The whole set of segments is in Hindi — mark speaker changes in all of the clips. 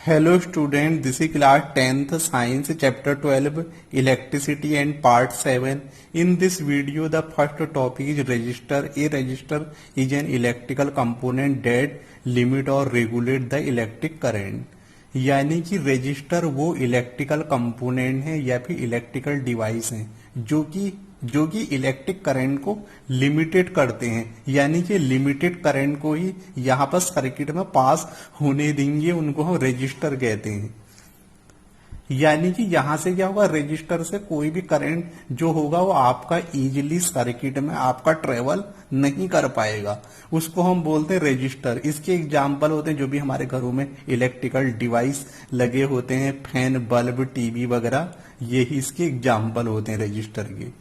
Speaker 1: Hello student, this is class 10th science chapter 12 electricity and part 7. In this video the first topic is resistor. A resistor is an electrical component that limit or regulate the electric current. यानी कि रेजिस्टर वो इलेक्ट्रिकल कंपोनेंट है या फिर इलेक्ट्रिकल डिवाइस है जो कि इलेक्ट्रिक करंट को लिमिटेड करते हैं, यानी कि लिमिटेड करंट को ही यहाँ पर सर्किट में पास होने देंगे, उनको हम रेजिस्टर कहते हैं। यानी कि यहां से क्या होगा, रेजिस्टर से कोई भी करंट जो होगा वो आपका इजीली सर्किट में आपका ट्रेवल नहीं कर पाएगा, उसको हम बोलते हैं रेजिस्टर। इसके एग्जाम्पल होते हैं जो भी हमारे घरों में इलेक्ट्रिकल डिवाइस लगे होते हैं, फैन, बल्ब, टीवी वगैरह, यही इसके एग्जाम्पल होते हैं रेजिस्टर के।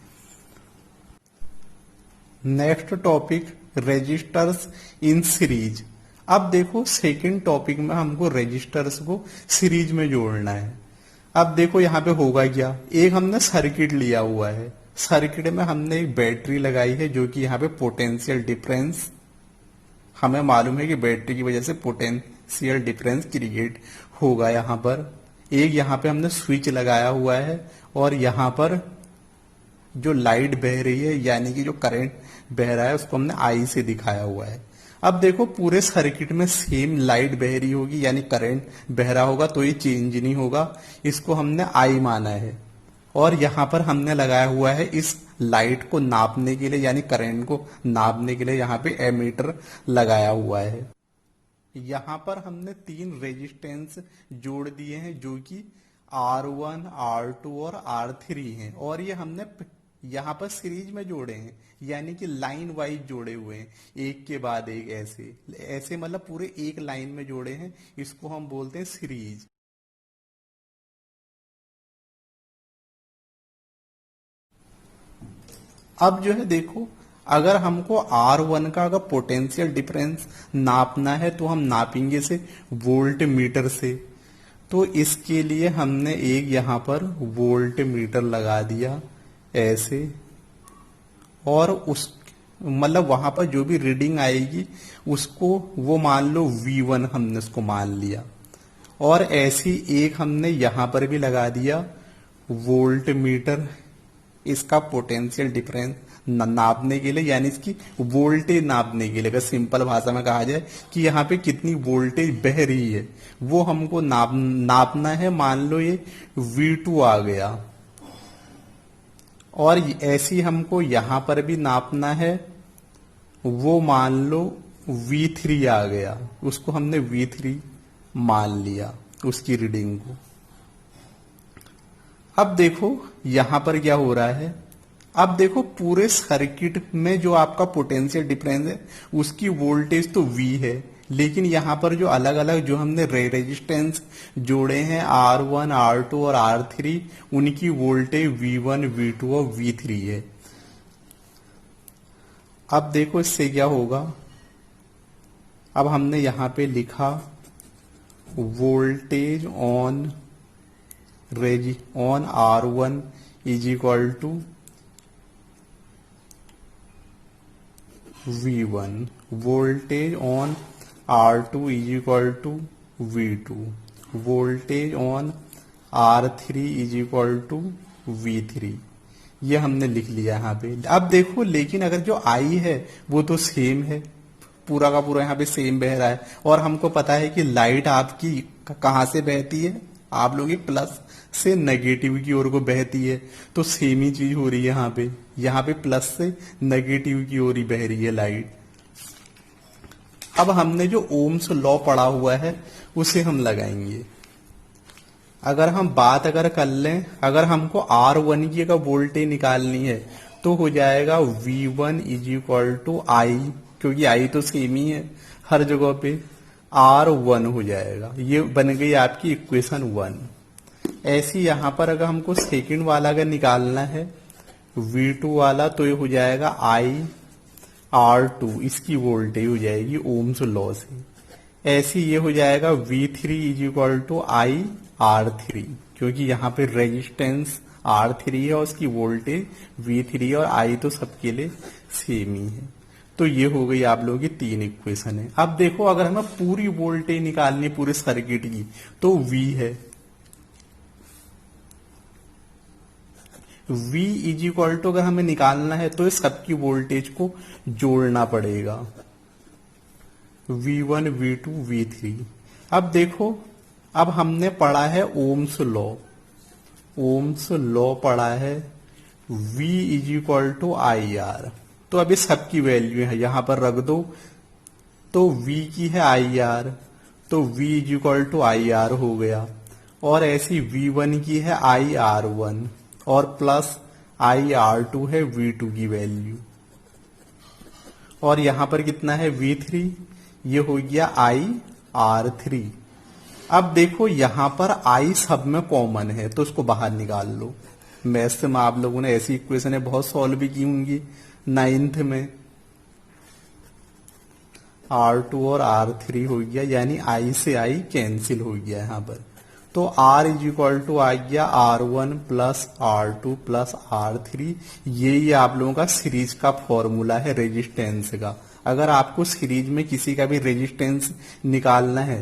Speaker 1: Next topic resistors in series. अब देखो सेकंड टॉपिक में हमको रेजिस्टर्स को सीरीज में जोड़ना है। अब देखो यहाँ पे होगा क्या, एक हमने सर्किट लिया हुआ है, सर्किट में हमने एक बैटरी लगाई है जो कि यहाँ पे पोटेंशियल डिफरेंस, हमें मालूम है कि बैटरी की वजह से पोटेंशियल डिफरेंस क्रिएट होगा। यहाँ पर एक यहाँ पे हमने स्विच लगाया हुआ है और यहाँ पर जो लाइट बह रही है यानी कि जो करंट बह रहा है उसको हमने आई से दिखाया हुआ है। अब देखो पूरे सर्किट में सेम लाइट बह रही होगी यानी करंट बह रहा होगा, तो ये चेंज नहीं होगा, इसको हमने आई माना है। और यहां पर हमने लगाया हुआ है इस लाइट को नापने के लिए यानी करंट को नापने के लिए यहाँ पे एमीटर लगाया हुआ है। यहां पर हमने 3 रेजिस्टेंस जोड़ दिए हैं जो कि R1, R2 और R3 हैं, और ये हमने यहाँ पर सीरीज में जोड़े हैं यानी कि लाइन वाइज जोड़े हुए हैं, एक के बाद एक ऐसे मतलब पूरे एक लाइन में जोड़े हैं, इसको हम बोलते हैं सीरीज। अब जो है देखो, अगर हमको R1 का अगर पोटेंशियल डिफरेंस नापना है तो हम नापेंगे से वोल्ट मीटर से। तो इसके लिए हमने एक यहाँ पर वोल्ट मीटर लगा दिया ऐसे, और उस मतलब वहां पर जो भी रीडिंग आएगी उसको वो मान लो V1 हमने उसको मान लिया। और ऐसी एक हमने यहां पर भी लगा दिया वोल्ट मीटर, इसका पोटेंशियल डिफरेंस नापने के लिए यानी इसकी वोल्टेज नापने के लिए। अगर सिंपल भाषा में कहा जाए कि यहाँ पे कितनी वोल्टेज बह रही है वो हमको नापना है। मान लो ये V2 आ गया, और ऐसी हमको यहां पर भी नापना है, वो मान लो V3 आ गया, उसको हमने V3 मान लिया उसकी रीडिंग को। अब देखो यहां पर क्या हो रहा है, अब देखो पूरे सर्किट में जो आपका पोटेंशियल डिफरेंस है उसकी वोल्टेज तो V है, लेकिन यहां पर जो अलग अलग जो हमने रेजिस्टेंस जोड़े हैं R1, R2 और R3, उनकी वोल्टेज V1, V2 और V3 है। अब देखो इससे क्या होगा, अब हमने यहां पे लिखा voltage on R1 is equal to V1, voltage on R2 is equal to V2, voltage on R3 is equal to V3। ये हमने लिख लिया यहाँ पे। अब देखो लेकिन अगर जो I है वो तो सेम है, पूरा का पूरा यहाँ पे सेम बह रहा है, और हमको पता है कि लाइट आपकी कहाँ से बहती है, आप लोग प्लस से नेगेटिव की ओर को बहती है, तो सेम ही चीज हो रही है यहाँ पे प्लस से नेगेटिव की ओर ही बह रही है लाइट। अब हमने जो ओम्स लॉ पढ़ा हुआ है उसे हम लगाएंगे। अगर हम बात कर लें, अगर हमको R1 की अगर वोल्टेज निकालनी है तो हो जाएगा V1 इज इक्वल टू आई, क्योंकि आई तो सेम ही है हर जगह पे, R1 हो जाएगा। ये बन गई आपकी इक्वेशन 1। ऐसी यहां पर अगर हमको सेकंड वाला अगर निकालना है V2 वाला, तो ये हो जाएगा I R2, इसकी वोल्टेज हो जाएगी ओम्स लॉ से। ऐसी ये हो जाएगा V3 is equal to I R3, क्योंकि यहाँ पे रेजिस्टेंस R3 है और उसकी वोल्टेज V3 और I तो सबके लिए सेम ही है। तो ये हो गई आप लोगों की 3 इक्वेशन है। अब देखो अगर हमें पूरी वोल्टेज निकालनी है पूरे सर्किट की तो V है, V इज इक्वल टू अगर हमें निकालना है तो इस सबकी वोल्टेज को जोड़ना पड़ेगा, V1 V2 V3। अब देखो अब हमने पढ़ा है ओम्स लॉ, ओम्स लॉ पढ़ा है, V is equal to I R. तो अब इस सबकी वैल्यू है यहां पर रख दो, तो V की है आई आर, तो V is equal to I R हो गया, और ऐसी V1 की है आई आर वन, और प्लस आई आर टू है V2 की वैल्यू, और यहां पर कितना है V3, ये हो गया आई आर थ्री। अब देखो यहां पर आई सब में कॉमन है तो उसको बाहर निकाल लो। मैथ्स में आप लोगों ने ऐसी इक्वेशन बहुत सॉल्व भी की होंगी 9th में। R2 और R3 हो गया, यानी आई से आई कैंसिल हो गया यहां पर, तो R इज इक्वल टू आ गया R1 plus R2 plus R3। यही आप लोगों का सीरीज का फॉर्मूला है रेजिस्टेंस का। अगर आपको सीरीज में किसी का भी रेजिस्टेंस निकालना है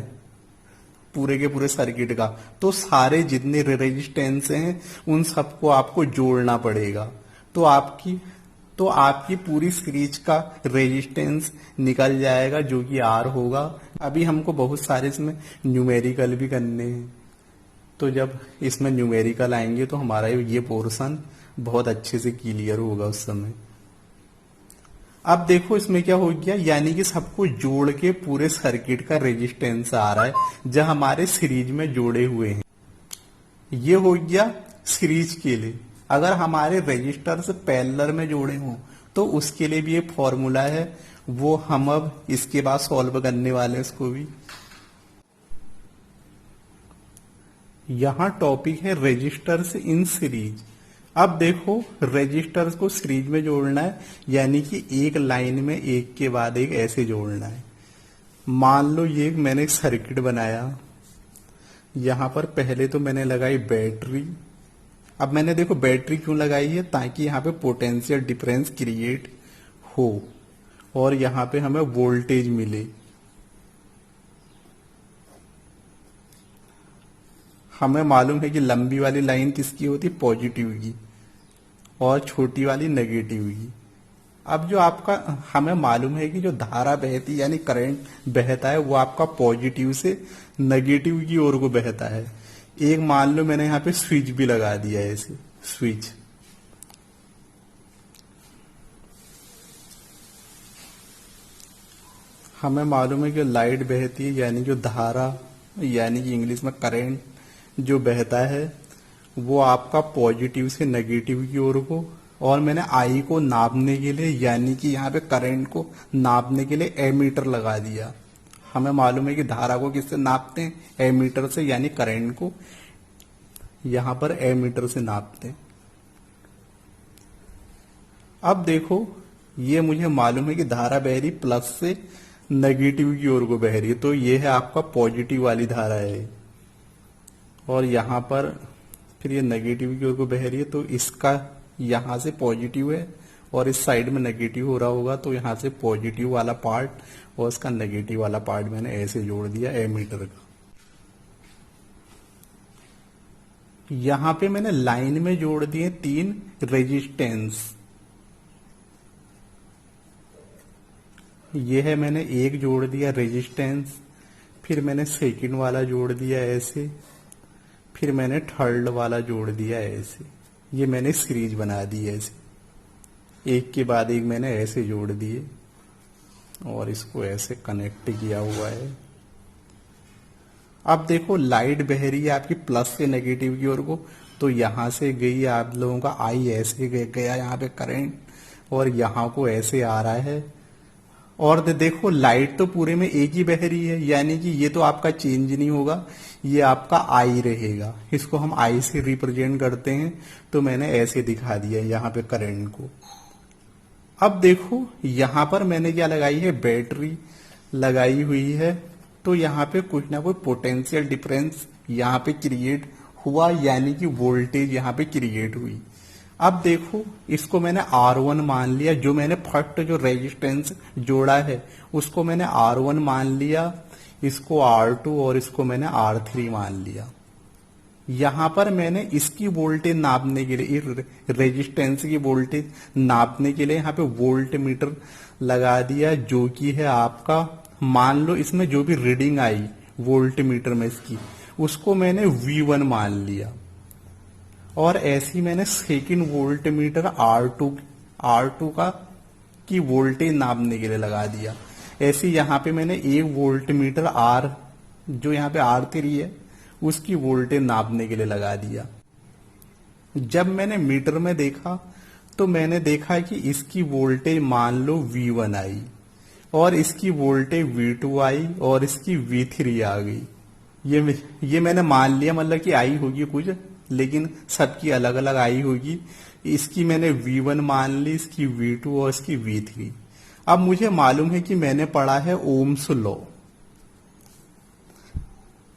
Speaker 1: पूरे के पूरे सर्किट का, तो सारे जितने रेजिस्टेंस हैं उन सबको आपको जोड़ना पड़ेगा, तो आपकी पूरी सीरीज का रेजिस्टेंस निकल जाएगा जो कि R होगा। अभी हमको बहुत सारे इसमें न्यूमेरिकल भी करने हैं, तो जब इसमें न्यूमेरिकल आएंगे तो हमारा ये पोर्शन बहुत अच्छे से क्लियर होगा उस समय। अब देखो इसमें क्या हो गया, यानी कि सबको जोड़ के पूरे सर्किट का रेजिस्टेंस आ रहा है जो हमारे सीरीज में जोड़े हुए हैं। ये हो गया सीरीज के लिए। अगर हमारे रजिस्टर से पैरेलल में जोड़े हों तो उसके लिए भी ये फॉर्मूला है, वो हम अब इसके बाद सॉल्व करने वाले हैं उसको भी। यहां टॉपिक है रजिस्टर्स इन सीरीज। अब देखो रजिस्टर्स को सीरीज में जोड़ना है, यानी कि एक लाइन में एक के बाद एक ऐसे जोड़ना है। मान लो ये मैंने एक सर्किट बनाया, यहां पर पहले तो मैंने लगाई बैटरी। अब मैंने देखो बैटरी क्यों लगाई है, ताकि यहां पे पोटेंशियल डिफरेंस क्रिएट हो और यहां पे हमें वोल्टेज मिले। हमें मालूम है कि लंबी वाली लाइन किसकी होती, पॉजिटिव की, और छोटी वाली नेगेटिव की। अब जो आपका हमें मालूम है कि जो धारा बहती यानी करंट बहता है वो आपका पॉजिटिव से नेगेटिव की ओर को बहता है। एक मान लो मैंने यहाँ पे स्विच भी लगा दिया है, ऐसे स्विच। हमें मालूम है कि लाइट बहती है यानी जो धारा यानी कि इंग्लिश में करंट जो बहता है वो आपका पॉजिटिव से नेगेटिव की ओर को, और मैंने आई को नापने के लिए यानी कि यहाँ पे करंट को नापने के लिए एमीटर लगा दिया। हमें मालूम है कि धारा को किससे नापते हैं, एमीटर से, यानी करंट को यहां पर एमीटर से नापते हैं। अब देखो ये मुझे मालूम है कि धारा बह रही प्लस से नेगेटिव की ओर को बह रही है, तो ये है आपका पॉजिटिव वाली धारा है, और यहां पर फिर ये नेगेटिव की ओर को बह रही है, तो इसका यहां से पॉजिटिव है और इस साइड में नेगेटिव हो रहा होगा, तो यहां से पॉजिटिव वाला पार्ट और इसका नेगेटिव वाला पार्ट मैंने ऐसे जोड़ दिया एमीटर का। यहां पे मैंने लाइन में जोड़ दिए 3 रेजिस्टेंस। ये है मैंने एक जोड़ दिया रेजिस्टेंस, फिर मैंने सेकंड वाला जोड़ दिया ऐसे, फिर मैंने थर्ड वाला जोड़ दिया ऐसे। ये मैंने सीरीज बना दी ऐसे, एक के बाद एक मैंने ऐसे जोड़ दिए और इसको ऐसे कनेक्ट किया हुआ है। अब देखो लाइट बह रही है आपकी प्लस से नेगेटिव की ओर को, तो यहां से गई आप लोगों का आई ऐसे गया यहाँ पे करंट, और यहां को ऐसे आ रहा है। और देखो लाइट तो पूरे में एक ही बह रही है, यानी कि ये तो आपका चेंज नहीं होगा, ये आपका आई रहेगा। इसको हम आई से रिप्रेजेंट करते हैं, तो मैंने ऐसे दिखा दिया यहाँ पे करंट को। अब देखो यहां पर मैंने क्या लगाई है, बैटरी लगाई हुई है, तो यहाँ पे कुछ ना कोई पोटेंशियल डिफरेंस यहाँ पे क्रिएट हुआ, यानी कि वोल्टेज यहाँ पे क्रिएट हुई। अब देखो इसको मैंने R1 मान लिया, जो मैंने फर्स्ट जो रेजिस्टेंस जोड़ा है उसको मैंने R1 मान लिया, इसको R2 और इसको मैंने R3 मान लिया। यहां पर मैंने इसकी वोल्टेज नापने के लिए, इस रेजिस्टेंस की वोल्टेज नापने के लिए यहाँ पे वोल्ट मीटर लगा दिया, जो कि है आपका, मान लो इसमें जो भी रीडिंग आई वोल्ट मीटर में इसकी, उसको मैंने V1 मान लिया। और ऐसे ही मैंने सेकंड वोल्ट मीटर R2 का की वोल्टेज नापने के लिए लगा दिया। ऐसे यहाँ पे मैंने एक वोल्ट मीटर R, जो यहाँ पे R3 है, उसकी वोल्टेज नापने के लिए लगा दिया। जब मैंने मीटर में देखा तो मैंने देखा कि इसकी वोल्टेज मान लो V1 आई और इसकी वोल्टेज V2 आई और इसकी V3 आ गई। ये मैंने मान लिया, मतलब कि आई होगी कुछ, लेकिन सबकी अलग अलग आई होगी। इसकी मैंने V1 मान ली, इसकी V2 और इसकी V3। अब मुझे मालूम है कि मैंने पढ़ा है ओम्स लॉ।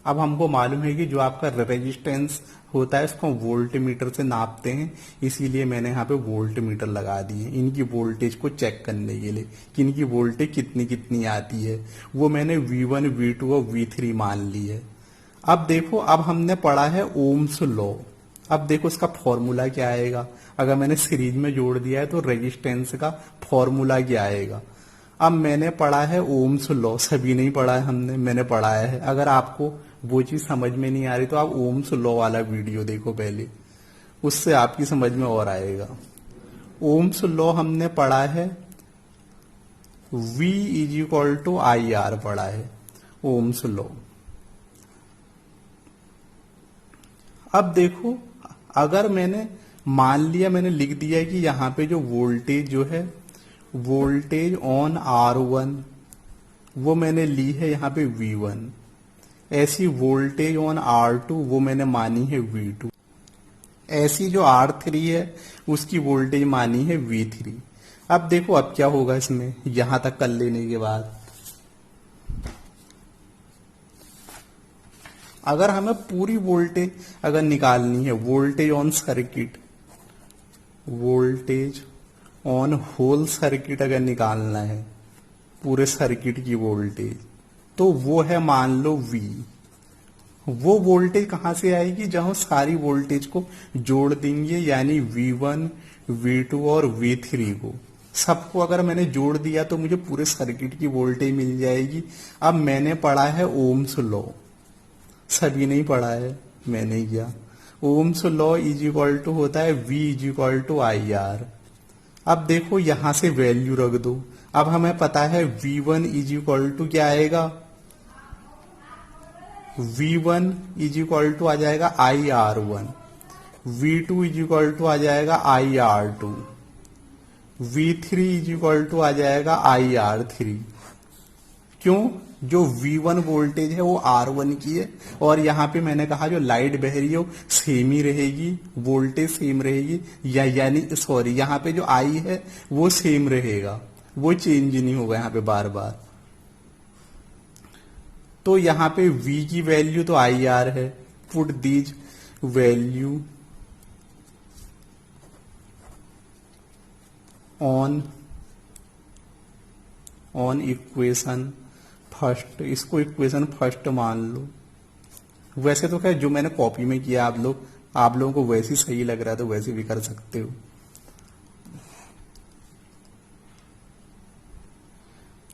Speaker 1: अब हमको मालूम है कि जो आपका रेजिस्टेंस होता है उसको वोल्ट मीटर से नापते हैं, इसीलिए मैंने यहाँ पे वोल्ट मीटर लगा दिए इनकी वोल्टेज को चेक करने के लिए कि इनकी वोल्टेज कितनी कितनी आती है। वो मैंने V1, V2 और V3 मान ली है। अब देखो, अब हमने पढ़ा है ओम्स लॉ। अब देखो इसका फॉर्मूला क्या आएगा। अगर मैंने सीरीज में जोड़ दिया है तो रेजिस्टेंस का फॉर्मूला क्या आएगा। अब मैंने पढ़ा है ओम्स लॉ, सभी नहीं पढ़ा है हमने, मैंने पढ़ा है। अगर आपको वो चीज समझ में नहीं आ रही तो आप ओम्स लॉ वाला वीडियो देखो पहले, उससे आपकी समझ में और आएगा। ओम्स लॉ हमने पढ़ा है, V = IR पढ़ा है ओम्स लॉ। अब देखो, अगर मैंने मान लिया, मैंने लिख दिया कि यहाँ पे जो वोल्टेज जो है, वोल्टेज ऑन R1 वो मैंने ली है यहाँ पे V1, ऐसी वोल्टेज ऑन R2 वो मैंने मानी है V2, ऐसी जो R3 है उसकी वोल्टेज मानी है V3। अब देखो अब क्या होगा इसमें, यहां तक कर लेने के बाद अगर हमें पूरी वोल्टेज अगर निकालनी है, voltage on circuit, voltage on whole circuit अगर निकालना है, पूरे सर्किट की वोल्टेज, तो वो है मान लो V। वो वोल्टेज कहां से आएगी, जहां सारी वोल्टेज को जोड़ देंगे, यानी V1, V2 और V3 को, सबको अगर मैंने जोड़ दिया तो मुझे पूरे सर्किट की वोल्टेज मिल जाएगी। अब मैंने पढ़ा है ओम्स लॉ, सभी नहीं पढ़ा है, मैंने किया। ओम्स लॉ = होता है V = IR। अब देखो यहां से वैल्यू रख दो। अब हमें पता है V1 = क्या आएगा, V1 = आ जाएगा IR1, V2 = आ जाएगा IR2, V3 = आ जाएगा IR3। क्यों, जो V1 वोल्टेज है वो R1 की है, और यहाँ पे मैंने कहा जो लाइट बह रही है वो सेम ही रहेगी, वोल्टेज सेम रहेगी, यानी सॉरी, यहाँ पे जो I है वो सेम रहेगा, वो चेंज नहीं होगा यहाँ पे बार बार। तो यहाँ पे V की वैल्यू तो IR है, put these value on equation first, इसको इक्वेशन फर्स्ट मान लो। वैसे तो खैर जो मैंने कॉपी में किया आप लोगों को वैसे ही सही लग रहा है तो वैसे भी कर सकते हो।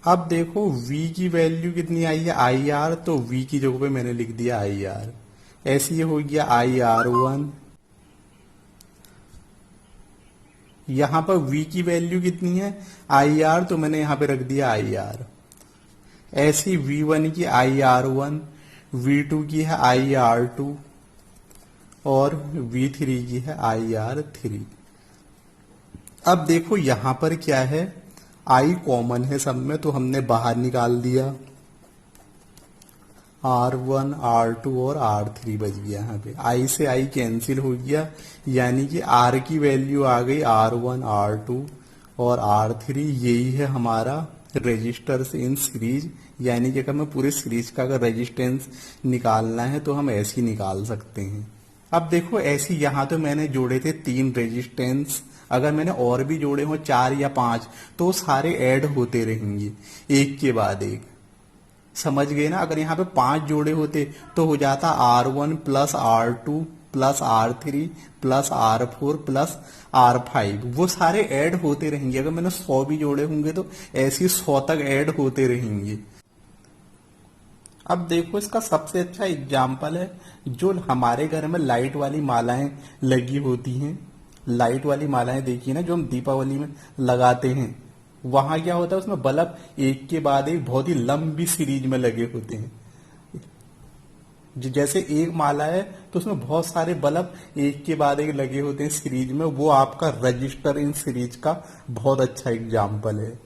Speaker 1: अब देखो V की वैल्यू कितनी आई है IR, तो V की जगह पे मैंने लिख दिया IR। ऐसे ये हो गया IR1। यहां पर V की वैल्यू कितनी है IR, तो मैंने यहां पे रख दिया IR। ऐसी V1 की IR1, V2 की है IR2 और V3 की है IR3। अब देखो यहां पर क्या है, I कॉमन है सब में, तो हमने बाहर निकाल दिया, R1, R2 और R3 बच गया। यहाँ पे I से I कैंसिल हो गया, यानी कि R की वैल्यू आ गई R1, R2 और R3। यही है हमारा रेजिस्टर्स इन सीरीज, यानी कि अगर हमें पूरे सीरीज का अगर रेजिस्टेंस निकालना है तो हम ऐसे ही निकाल सकते हैं। अब देखो ऐसे यहां तो मैंने जोड़े थे 3 रेजिस्टेंस, अगर मैंने और भी जोड़े हो 4 या 5 तो वो सारे ऐड होते रहेंगे एक के बाद एक। समझ गए ना? अगर यहाँ पे 5 जोड़े होते तो हो जाता R1 plus R2 plus R3 plus R4 plus R5, वो सारे ऐड होते रहेंगे। अगर मैंने 100 भी जोड़े होंगे तो ऐसे ही 100 तक ऐड होते रहेंगे। अब देखो इसका सबसे अच्छा एग्जाम्पल है, जो हमारे घर में लाइट वाली मालाएं लगी होती हैं। लाइट वाली मालाएं देखिए ना, जो हम दीपावली में लगाते हैं। वहां क्या होता है, उसमें बल्ब एक के बाद एक बहुत ही लंबी सीरीज में लगे होते हैं। जैसे एक माला है तो उसमें बहुत सारे बल्ब एक के बाद एक लगे होते हैं सीरीज में। वो आपका रजिस्टर इन सीरीज का बहुत अच्छा एग्जाम्पल है।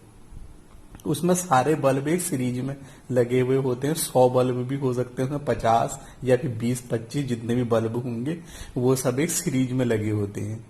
Speaker 1: उसमें सारे बल्ब एक सीरीज में लगे हुए होते हैं। 100 बल्ब भी हो सकते हैं उसमें, 50 या फिर 20-25 जितने भी बल्ब होंगे वो सब एक सीरीज में लगे होते हैं।